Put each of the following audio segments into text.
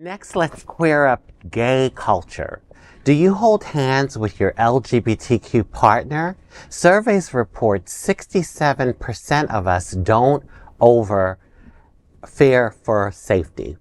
Next, let's queer up gay culture. Do you hold hands with your LGBTQ partner? Surveys report 67% of us don't over fear for safety.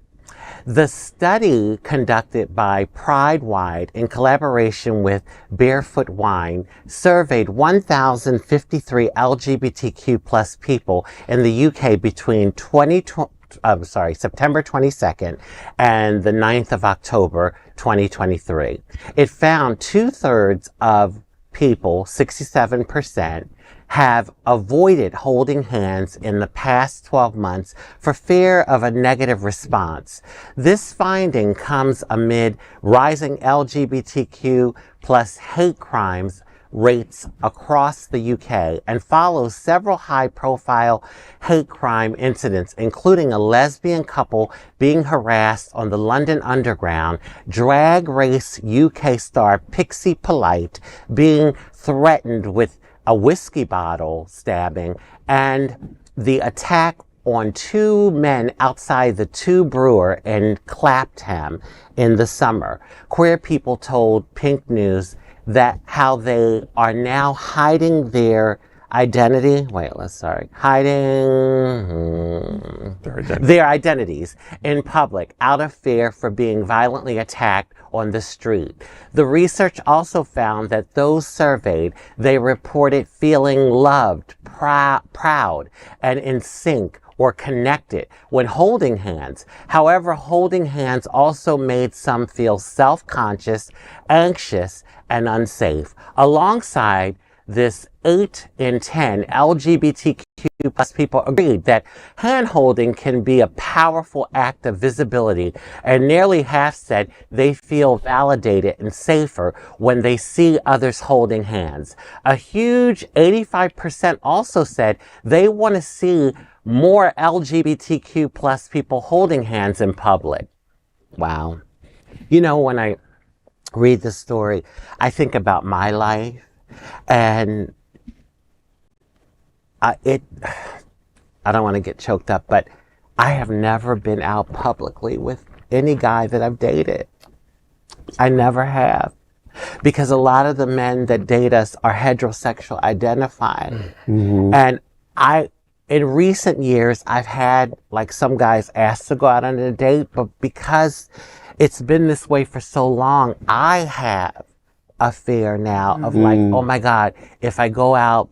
The study conducted by Pride Wine in collaboration with Barefoot Wine surveyed 1,053 LGBTQ plus people in the UK between September 22nd and the 9th of October 2023. It found 2/3 of people, 67%, have avoided holding hands in the past 12 months for fear of a negative response. This finding comes amid rising LGBTQ plus hate crimes rates across the UK and follows several high-profile hate crime incidents, including a lesbian couple being harassed on the London Underground, Drag Race UK star Pixie Polite being threatened with a whiskey bottle stabbing, and the attack on two men outside the Two Brewers in Clapham in the summer. Queer people told PinkNews that how they are now hiding their identity. Hiding their identities in public out of fear for being violently attacked on the street. The research also found that those surveyed, they reported feeling loved, proud, and in sync or connected when holding hands. However, holding hands also made some feel self-conscious, anxious, and unsafe. Alongside this, 8 in 10 LGBTQ plus people agreed that hand-holding can be a powerful act of visibility, and nearly half said they feel validated and safer when they see others holding hands. A huge 85% also said they want to see more LGBTQ plus people holding hands in public. Wow. You know, when I read the story, I think about my life, and I don't want to get choked up, but I have never been out publicly with any guy that I've dated. I never have. Because a lot of the men that date us are heterosexual identifying. Mm-hmm. And in recent years, I've had like some guys ask to go out on a date, but because it's been this way for so long, I have a fear now of like, oh my God, if I go out,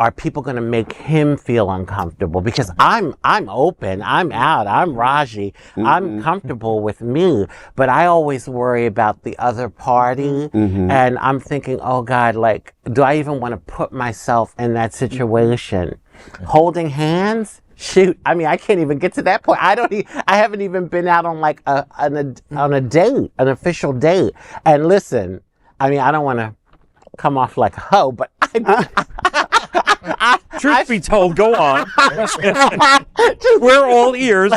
are people going to make him feel uncomfortable? Because I'm open, I'm out, I'm Raji, I'm comfortable with me, but I always worry about the other party, and I'm thinking, oh God, like, do I even want to put myself in that situation? Holding hands? Shoot, I mean, I can't even get to that point. I haven't even been out on like on a date, an official date. And listen, I mean, I don't want to come off like a hoe, but Truth be told, go on. We're all ears.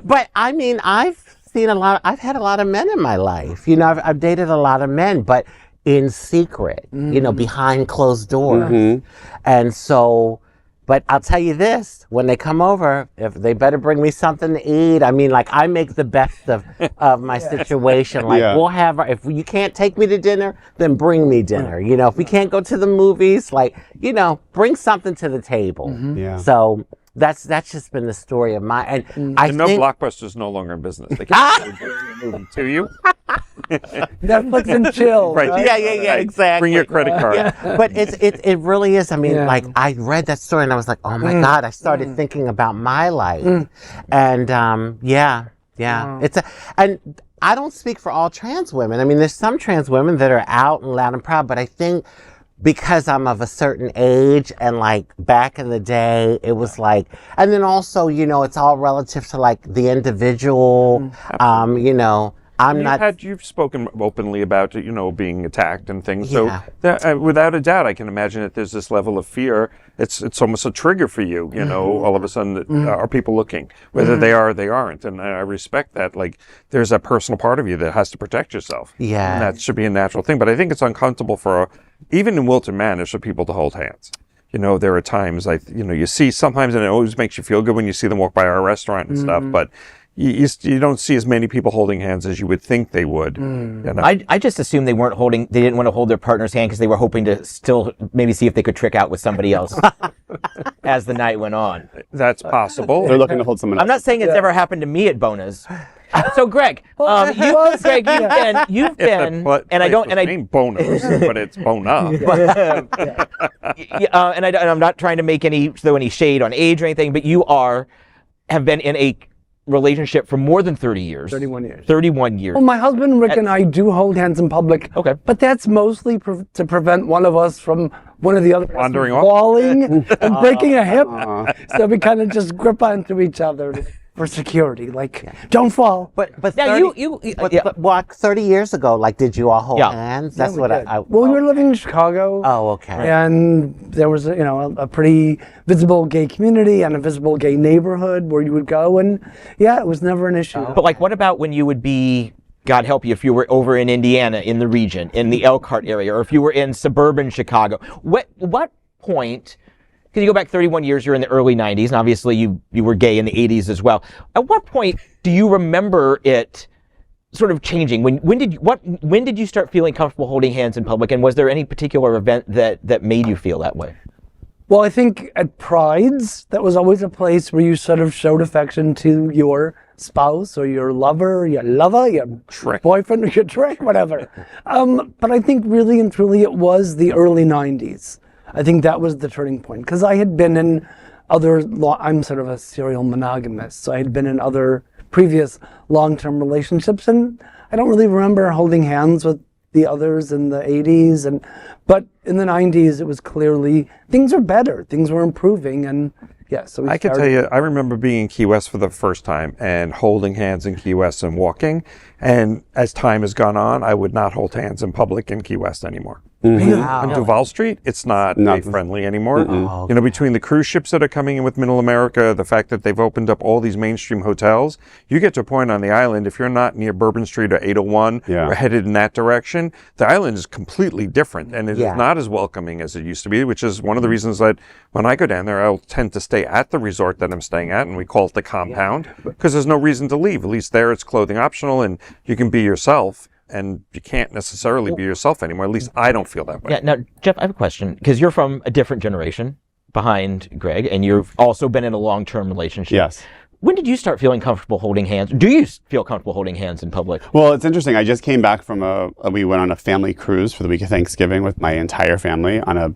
But I mean, I've had a lot of men in my life. You know, I've dated a lot of men, but in secret, you know, behind closed doors. And so, but I'll tell you this, when they come over, if they better bring me something to eat. I mean, like, I make the best of my situation. Like, we'll have, if you can't take me to dinner, then bring me dinner. You know, if we can't go to the movies, like, you know, bring something to the table. So that's just been the story of my, and I know think Blockbuster's no longer in business. They can't bring a movie to you. Netflix and chill. Right. Yeah, exactly. Bring your credit card. But it really is. I mean, like, I read that story and I was like, oh my God, I started thinking about my life. And it's and I don't speak for all trans women. I mean, there's some trans women that are out and loud and proud, but I think because I'm of a certain age, and like back in the day, it was like, and then also, you know, it's all relative to like the individual, you know, You've spoken openly about, you know, being attacked and things. So without a doubt, I can imagine that there's this level of fear. It's almost a trigger for you, you know, all of a sudden, are people looking? Whether they are or they aren't. And I respect that. Like, there's a personal part of you that has to protect yourself. Yeah. And that should be a natural thing. But I think it's uncomfortable even in Wilton Manor, for people to hold hands. You know, there are times, like, you know, you see sometimes, and it always makes you feel good when you see them walk by our restaurant and stuff, but you don't see as many people holding hands as you would think they would. You know? I just assumed they didn't want to hold their partner's hand because they were hoping to still maybe see if they could trick out with somebody else as the night went on. That's possible. They're looking to hold someone else. I'm not saying it's ever happened to me at Bona's. So Greg, you've been, and I don't, and I ain't bonus, but it's bona. and I'm not trying to throw any shade on age or anything, but you have been in a relationship for more than 30 years. 31 years. 31 years. Well, my husband Rick and I do hold hands in public. Okay. But that's mostly to prevent one of us from one of the other Wandering off? falling and breaking a hip. So we kind of just grip onto each other for security. Like, don't fall. But Now 30, but 30 years ago, like, did you all hold hands? That's we what did. I Well, we were living in Chicago. Oh, okay. And there was, a pretty visible gay community and a visible gay neighborhood where you would go. And it was never an issue. But like, what about when you would be, God help you, if you were over in Indiana, in the region, in the Elkhart area, or if you were in suburban Chicago? What point, because you go back 31 years, you're in the early 90s, and obviously you were gay in the 80s as well. At what point do you remember it sort of changing? When did you start feeling comfortable holding hands in public, and was there any particular event that made you feel that way? Well, I think at Prides, that was always a place where you sort of showed affection to your spouse or your lover, your boyfriend, or your trick, whatever. But I think really and truly it was the early 90s. I think that was the turning point, because I had been in I'm sort of a serial monogamist, so I had been in other previous long-term relationships, and I don't really remember holding hands with the others in the 80s, but in the 90s it was clearly things were better, things were improving, and so I can tell you, I remember being in Key West for the first time and holding hands in Key West and walking, and as time has gone on, I would not hold hands in public in Key West anymore. On Duval Street, it's not friendly anymore. Between the cruise ships that are coming in with Middle America, the fact that they've opened up all these mainstream hotels, you get to a point on the island, if you're not near Bourbon Street or 801 or headed in that direction, the island is completely different, and it is not as welcoming as it used to be, which is one of the reasons that when I go down there, I'll tend to stay at the resort that I'm staying at, and we call it the compound, because there's no reason to leave. At least there it's clothing optional, and you can be yourself. And you can't necessarily be yourself anymore. At least I don't feel that way. Yeah. Now, Jeff, I have a question, because you're from a different generation behind Greg, and you've also been in a long-term relationship. Yes. When did you start feeling comfortable holding hands? Do you feel comfortable holding hands in public? Well, it's interesting. I just came back from we went on a family cruise for the week of Thanksgiving with my entire family on a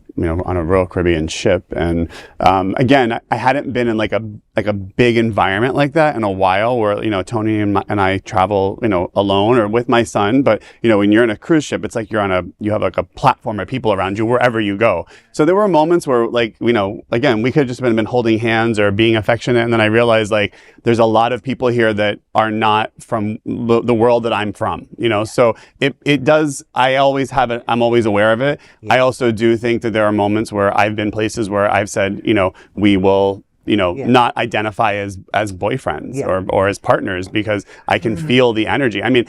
Royal Caribbean ship. And again, I hadn't been in like a big environment like that in a while, where, Tony and I travel, alone or with my son. But, when you're in a cruise ship, it's like you have like a platform of people around you wherever you go. So there were moments where, like, again, we could have just been holding hands or being affectionate. And then I realized, like, there's a lot of people here that are not from the world that I'm from, so it does, I'm always aware of it. I also do think that there are moments where I've been places where I've said, we will, not identify as boyfriends or as partners, because I can feel the energy. I mean,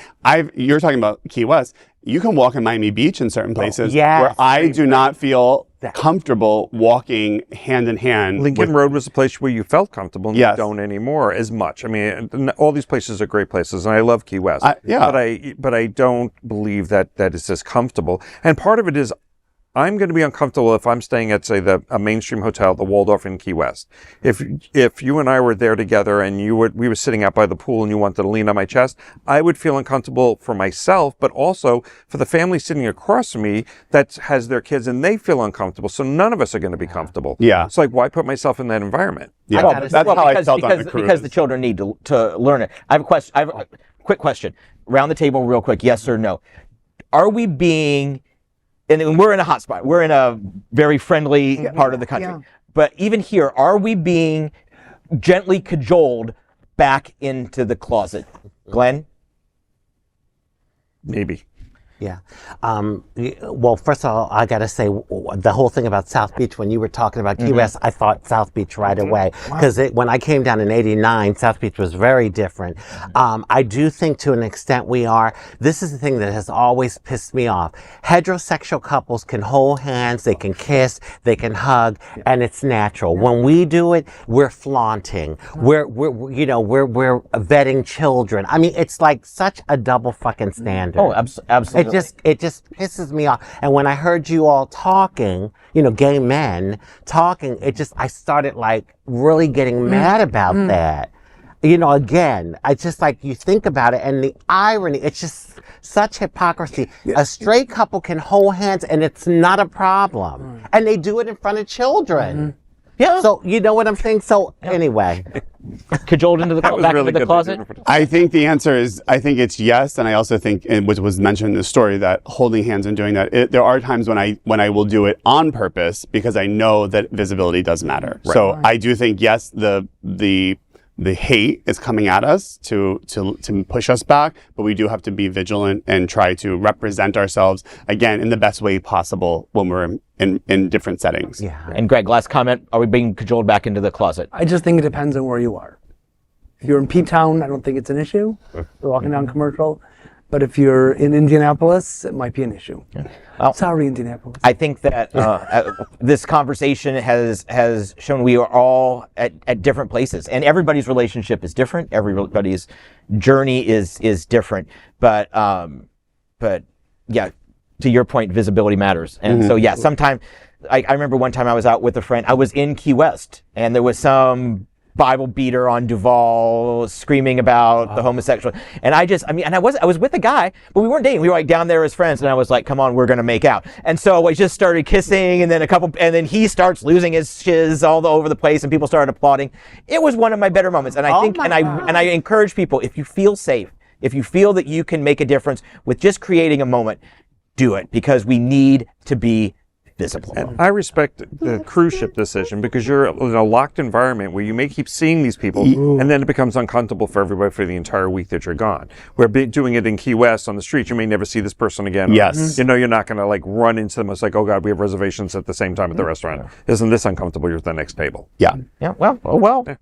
you're talking about Key West. You can walk in Miami Beach in certain places where I do not feel comfortable walking hand in hand. Lincoln Road was a place where you felt comfortable, and you don't anymore as much. I mean, all these places are great places, and I love Key West. But I don't believe that is as comfortable. And part of it is, I'm going to be uncomfortable if I'm staying at, say, a mainstream hotel, the Waldorf in Key West. If you and I were there together and we were sitting out by the pool and you wanted to lean on my chest, I would feel uncomfortable for myself, but also for the family sitting across from me that has their kids, and they feel uncomfortable. So none of us are going to be comfortable. Yeah. It's like, why put myself in that environment? Yeah, that's how I felt on the cruise. Because the children need to learn it. I have a quick question. Round the table real quick, yes or no. Are we being... And we're in a hot spot. We're in a very friendly part of the country. Yeah. But even here, are we being gently cajoled back into the closet? Glenn? Maybe. Yeah. Well, first of all, I got to say the whole thing about South Beach, when you were talking about Key West, I thought South Beach right away. Because when I came down in 89, South Beach was very different. I do think to an extent this is the thing that has always pissed me off. Heterosexual couples can hold hands, they can kiss, they can hug, and it's natural. When we do it, we're flaunting. We're vetting children. I mean, it's like such a double fucking standard. Oh, absolutely. It just pisses me off. And when I heard you all talking, gay men talking, I started like really getting mad about that. Again, I just like, you think about it and the irony, it's just such hypocrisy. A straight couple can hold hands and it's not a problem. And they do it in front of children. Yeah. So, you know what I'm saying? So, anyway. Cajoled into back into the closet? I think the answer is, I think it's yes. And I also think, which was mentioned in the story, that holding hands and doing that, there are times when I will do it on purpose because I know that visibility does matter. Right. So I do think, yes, the hate is coming at us to push us back, but we do have to be vigilant and try to represent ourselves, again, in the best way possible when we're in different settings. Yeah. And Greg, last comment, are we being cajoled back into the closet? I just think it depends on where you are. If you're in P-Town, I don't think it's an issue. You're walking down Commercial. But if you're in Indianapolis, it might be an issue. Yeah. Well, sorry, Indianapolis. I think that this conversation has shown we are all at different places, and everybody's relationship is different. Everybody's journey is different. But yeah, to your point, visibility matters. And so yeah, sometimes I remember one time I was out with a friend. I was in Key West, and there was some Bible beater on Duval screaming about the homosexual, and I was with a guy, but we weren't dating. We were like down there as friends, and I was like, "Come on, we're gonna make out." And so I just started kissing, and then he starts losing his shiz all over the place, and people started applauding. It was one of my better moments, and I think, and I encourage people, if you feel safe, if you feel that you can make a difference with just creating a moment, do it, because we need to be visible. And I respect the cruise ship decision because you're in a locked environment where you may keep seeing these people and then it becomes uncomfortable for everybody for the entire week that you're gone. Where doing it in Key West on the street, you may never see this person again. Yes. You're not going to like run into them. It's like, oh God, we have reservations at the same time at the restaurant. Isn't this uncomfortable? You're at the next table. Yeah. Yeah. Well. Oh well. Yeah.